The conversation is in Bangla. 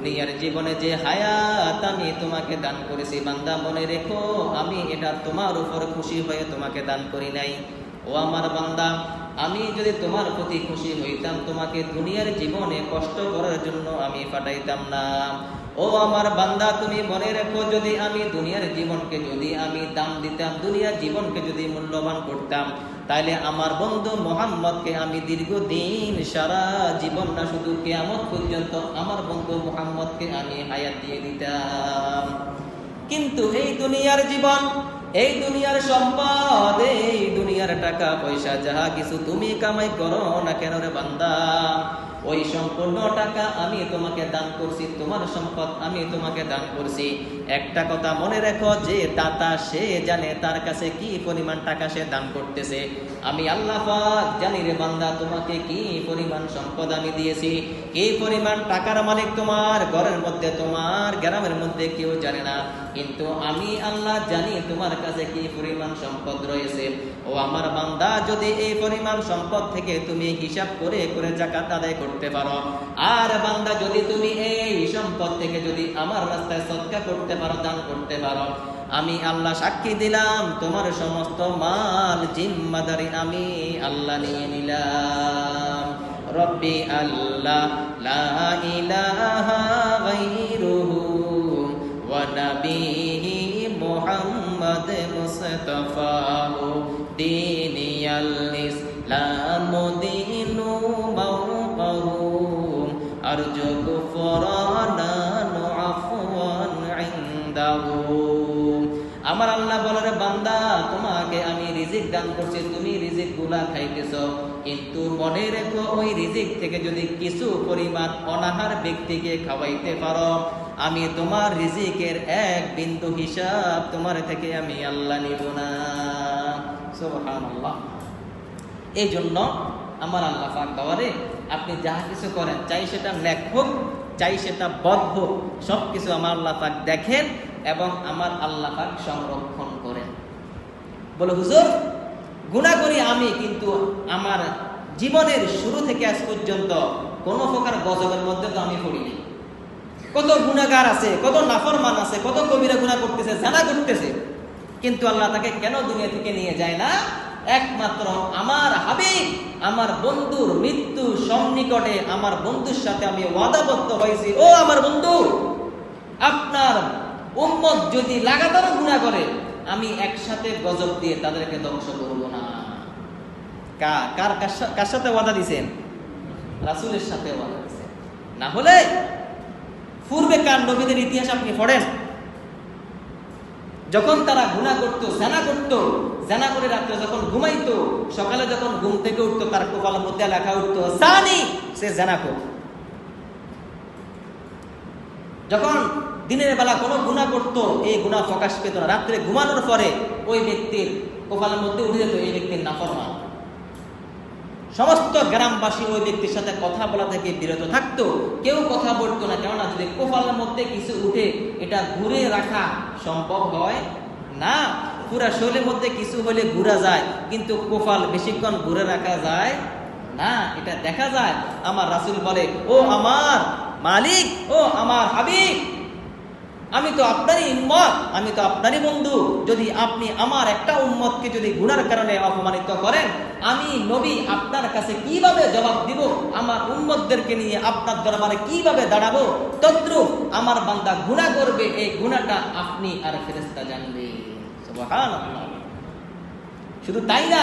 দুনিয়ার জীবনে যে হায়াত আমি তোমাকে দান করেছি বান্দা, মনে রেখো আমি এটা তোমার উপর খুশি হয়ে তোমাকে দান করি নাই। ও আমার বান্দা, আমি যদি তোমার প্রতি খুশি হইতাম তোমাকে দুনিয়ার জীবনে কষ্ট করার জন্য আমি পাঠাইতাম না। ও আমার বান্দা, তুমি মনে রেখো, যদি আমি দুনিয়ার জীবনকে যদি আমি দাম দিতাম, দুনিয়ার জীবনকে যদি মূল্যবান করতাম, তাইলে আমার বন্ধু মুহাম্মদকে আমি দীর্ঘদিন সারা জীবন না শুধু কিয়ামত পর্যন্ত আমার বন্ধু মুহাম্মদকে আমি হায়াত দিয়ে দিতাম। কিন্তু এই দুনিয়ার জীবন, এই দুনিয়ার সম্পদ, এই দুনিয়ার টাকা পয়সা যাহা কিছু তুমি কামাই করো না কেন রে বান্দা, ওই সম্পূর্ণ টাকা আমি তোমাকে দান করছি, তোমার সম্পদ আমি তোমাকে দান করছি। একটা কথা মনে রেখো, যে দাতা সে জানে তার কাছে কি পরিমাণ টাকা সে দান করতেছে। আমি আল্লাহ পাক জানি রে বান্দা, তোমাকে কি পরিমাণ সম্পদ আমি দিয়েছি, কি পরিমাণ টাকার মালিক তোমার ঘরের মধ্যে, তোমার গ্রামের মধ্যে কেউ জানে না, কিন্তু আমি আল্লাহ জানি তোমার কাছে কি পরিমাণ সম্পদ রয়েছে। ও আমার বান্দা, যদি এই পরিমাণ সম্পদ থেকে তুমি হিসাব করে করে যাকাত আদায় করতে পারো, আর বান্দা যদি তুমি এই সম্পদ থেকে যদি আমার রাস্তায় সদকা করতে পারো, দান করতে পারো, আমি আল্লাহ সাক্ষী দিলাম তোমার সমস্ত মাল জিম্মাদারি আমি আল্লাহ নিয়ে নিলাম। রব্বি আল্লাহ লা ইলাহা গায়রুহু ওয়া নাবিহি মুহাম্মদ মুস্তাফাহু দীনিয়াল ইসলাম দীনু মাওকাহু আরজু গুফরানা আফওয়ান ইনদাহু। আমার আল্লাহ বলে, রে বান্দা, তোমাকে আমি রিজিক দান করছি, তুমি রিজিক গুলা খাইতেছো, কিন্তু মনে রেখো ওই রিজিক থেকে যদি কিছু পরিমাণ অনাহার ব্যক্তিকে খাওয়াইতে পারো, আমি তোমার রিজিকের এক বিন্দু হিসাব তোমার থেকে আমি আল্লাহ নিব না। সুবহানাল্লাহ। এই জন্য আমার আল্লাহ পাক বাবারে, আপনি যা কিছু করেন, চাই সেটা নেক হোক, চাই সেটা বদ হোক, সবকিছু আমার আল্লাহ পাক দেখেন এবং আমার আল্লাহ পাক সংরক্ষণ করেন। বলে, হুজুর গুনাহ করি আমি, কিন্তু আমার জীবনের শুরু থেকে আজ পর্যন্ত কোন প্রকার গজবের মধ্যে তো আমি পড়িনি। কত গুনাহগার আছে, কত নাফরমান আছে, কত কবিরা গুনাহ করতেছে, জানা করতেছে, কিন্তু আল্লাহ তাকে কেন দুনিয়া থেকে নিয়ে যায় না? একমাত্র আমার হাবিব, আমার বন্ধুর মৃত্যু সন্নিকটে আমার বন্ধুর সাথে আমি ওয়াদাবদ্ধ হয়েছি, ও আমার বন্ধু, আপনার উম্মত যদি লাগাতার গুনাহ করে, আমি একসাথে গজব দিয়ে তাদেরকে ধ্বংস করব না। কার সাথে ওয়াদা দিয়েছেন? রাসূলের সাথে ওয়াদা দিয়েছেন। না হলে পূর্বেকার নবীদের ইতিহাস আপনি পড়েন, যখন তারা গুনাহ করত, জানা করত, জানা করে রাত্রে যখন ঘুমাইতো, সকালে যখন ঘুম থেকে উঠতো, তার কপালের মধ্যে লেখা উঠতো জানি সে জানা করত। যখন দিনের বেলা কোনো গুনাহ করতো, এই গুনাহ প্রকাশ পেত না, রাত্রে ঘুমানোর পরে ওই ব্যক্তির কপালের মধ্যে উঠে যেত এই ব্যক্তির নাফরমান। সমস্ত গ্রামবাসী ওই ব্যক্তির সাথে কথা বলা থেকে বিরত থাকতো, কেউ কথা বলতো না, কেননা যদি কপালের মধ্যে কিছু উঠে এটা ঘুরে রাখা সম্ভব হয় না। পুরা শরীরের মধ্যে কিছু হলে ঘুরা যায়, কিন্তু কপাল বেশিক্ষণ ঘুরে রাখা যায় না, এটা দেখা যায়। আমার রাসূল বলে, ও আমার মালিক, ও আমার হাবিব, আমি তো আপনারই উম্মত, আমি তো আপনারই বন্ধু, যদি আপনি আমার একটা উম্মতকে যদি গুনার কারণে অপমানিত করেন, আমি নবী আপনার কাছে কিভাবে জবাব দিব, আমার উম্মতদেরকে নিয়ে আপনার দরবারে কিভাবে দাঁড়াবো, তদ্রূপ আমার বান্দা গুনাহ করবে, এই গুনাহটা আপনি আর ফেরেশতা জানবে। সুবহানাল্লাহ। শুধু তাই না,